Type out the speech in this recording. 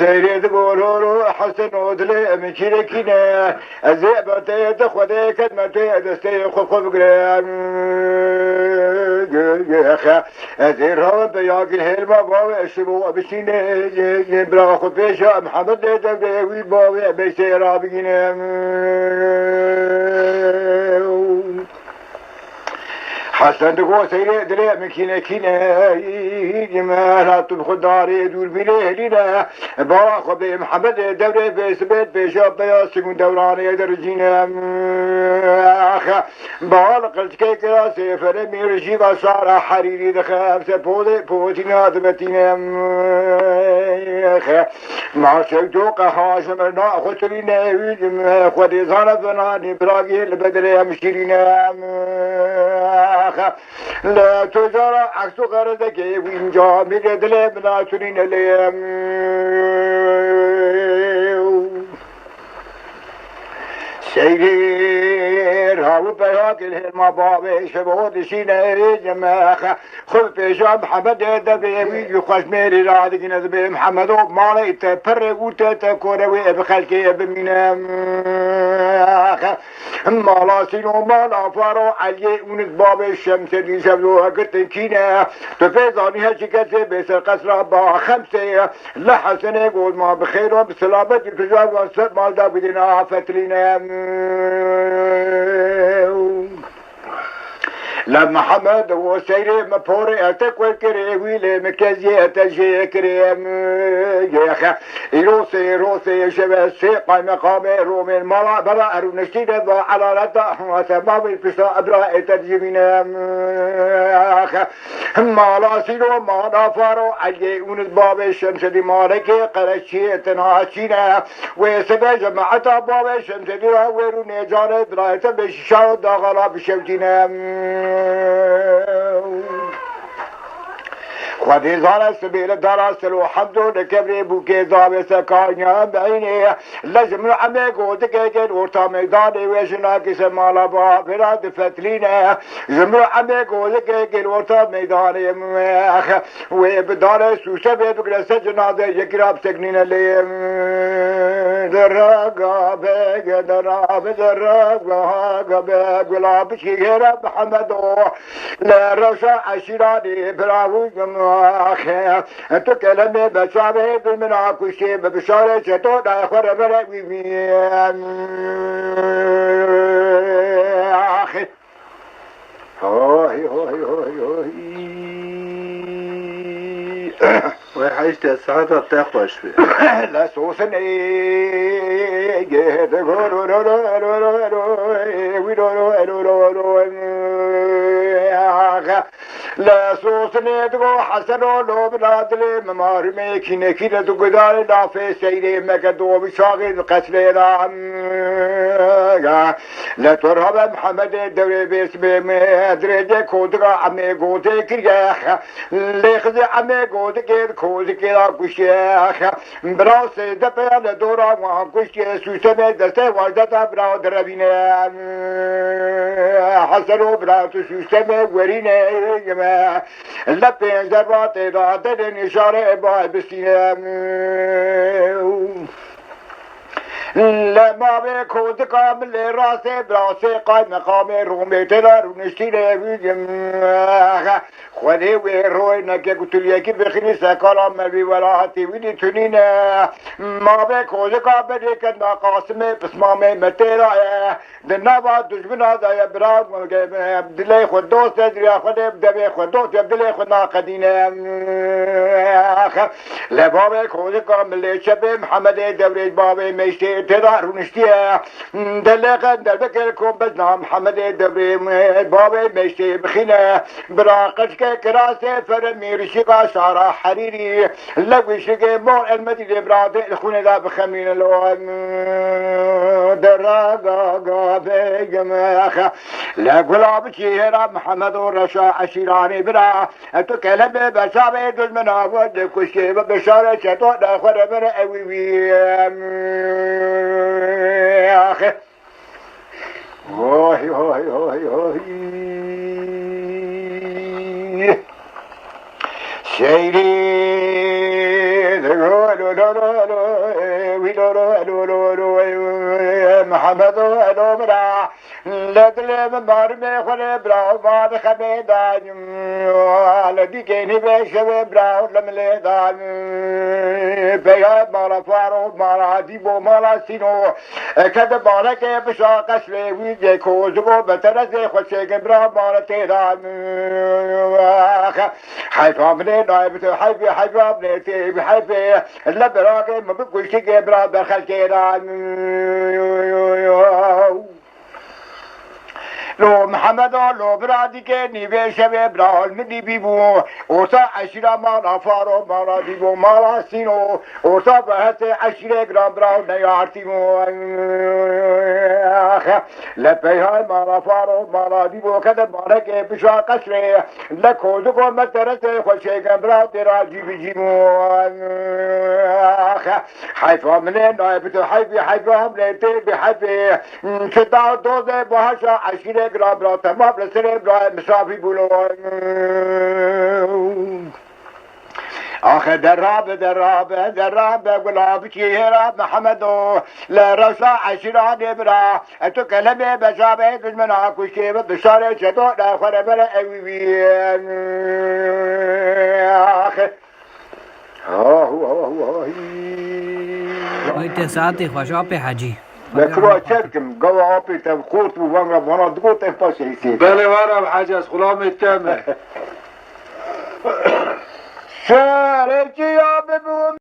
سيريد قولوا حسن ودلي مكيركينا الزئبة تخذ كلمة دستي خذ قرام أزيرها بياقي الهلمة باوي الشبوة بسينة بلا خذ بيشا محمد دبي باوي بيسيرا بينا حسن تقول سيري دلي مكينة كينا جمال تبخ داري دول بليه لنا باخو بي محمد دوري بيسبت بيشاب بياسكون دوراني درجينا اخا بالقلت كيكرا سيفر ميرجي وصار حريري دخاف سبودي بوتينا دمتينا اخا ما شوتوك هاشم ناخذ لنا خدي زانفنا نبراقي البدري مشيرينا لا تجارة عكس غرزك وينجا مقدلة بلا ترين ليم سير هاو بياك الهلما بابي شبود سينا جماخ خذ بيشا محمد دبي ويجي خش ميري رادك نزبي محمد ومالي تبر وتتكوري بخلقي بمينا مالا سينو مالا فارو علي ونك بابي الشمس دي سبلوها قتنكينا تفيضاني هشكتي بيسر قصر با خمسة لحسن يقول ما بخير وبسلامة تجاب وانسد مال دابدنا عفتلنا لما حمد وسيري مبوري اتكوى كريويلي مكازي اتجي كريم ياخا روسي شباسي قاي مقامي رومي المرا برا ارونشتين على لتا وسبابي بسا ابرا اتجيبين ياخا مالا سيرو مالا فارو علي ونس بابي الشمس دي مالكي قرشي تناشينا ويسبا جماعتا بابي الشمس دي ويرو نيجاني برايتا بششاو داغلا بشوتينا خدي زار سبيل دراسل وحمدو لكبري بوكي زابي سكانيا بعيني لازم عمي قوتك كيكين ورطا ميداني ويشناكي سمالا بافرا دفتلينا زمرو عمي قوتك كيكين ورطا ميداني ويبدار سوسة بيبقى سجنادي يكراب سكنين اللي دراغا بيك دراغا بيك ولا بشير محمدو لا رشا عشيراني براوي آخر تو کلمه بچابه بالمنا کشی ببشاره چطور داخل بروی آخر هوی هوی هوی هوی وحشت الساعات التخوش فيه لا سوسني جهد غورو رو رو رو رو رو رو رو رو لا سوسني تقو حسنو لو بلادلي ممار ميكيني كينا تقدار لا في سيري مكدو بشاغي القتل لا ترهب محمد الدوري باسمي مدرجة كودغا عمي قوتي كرياخ ليخزي عمي قوتي كير كوزي كيرا كشياخ براس دبيا لدورا وكشي سوسني دستي واجدتا براو دربيني حسنو براو سوسني وريني لبين زربات دادن إشارة باي بسيني لما بكود كامل راسي براسي قاي مقام رومي تدار ونشتيني بيجم خذي ويروي نكي قلت لي كيف بخني سكالا مبي وراحتي ويدي تنينا ما بكود كامل كنا قاسمي بسمامي متيرا دنابا دجمنا دا يبرا بدلي خود دوست ادري خذي بدبي خود دوست بدلي خود ناقدينا لبابي كود كامل شبه محمد دوري بابي ميشتي تدار ونشتيه دلقا دلبكلكم بزنا محمد دبري بابي مشتي بخينا براقشك كراسي فرمي رشيقا شارع حريري لو شقي مو المدينة براد الخونة ذا بخمين الوان دراقا بيجماخ لا قلاب شيرا محمد ورشا عشيراني برا تكلم بشابي دزمنا ودك وشي بشارة شطوط داخل برا اويوي آخه هوي هوي هوي هوي سيدي محمد الأمرا لدل مارمي خلي براو بعد خبيدان لدي كيني بيشوي براو لمليدان بيا مالا فارو مالا ديبو مالا سينو كده مالا كي بشاقش ليوي جي كوزبو بترزي خوشيك براو مالا تيران حيفا مني نايبتو حيفا مني تيب حيفي اللبراقي مبقوشي براو برخل كيران لو محمد لو برادي كني بيشبه برال مدي بيبو اوتا عشرة مالا فارو مالا ديبو مالا سينو اوتا بهت عشرة جرام براو نيارتيمو لبيها مالا فارو مالا ديبو كده مالك بشا قشري لكوزكو مترسي خوشيك براو ترا جيبي جيمو حيفا منين نايبتو حيفا منين تيبي حيفي شداو دوزي بهاشا عشرة جرام براو تمام لسري براو مسافي بولو آخر دراب قلاب كيرا محمدو لا رشا عشران برا اتو كلمة بشابه دزمنا كشيب بشارة شدو لا خربر اوي آخر وقت ساعتي خوشاب حاجی بكرو شركم قوة عبي تبخوت وفنغا بنا دقوت افاشي يسير بله وارم حاجة از غلام التامه شارك يا ببو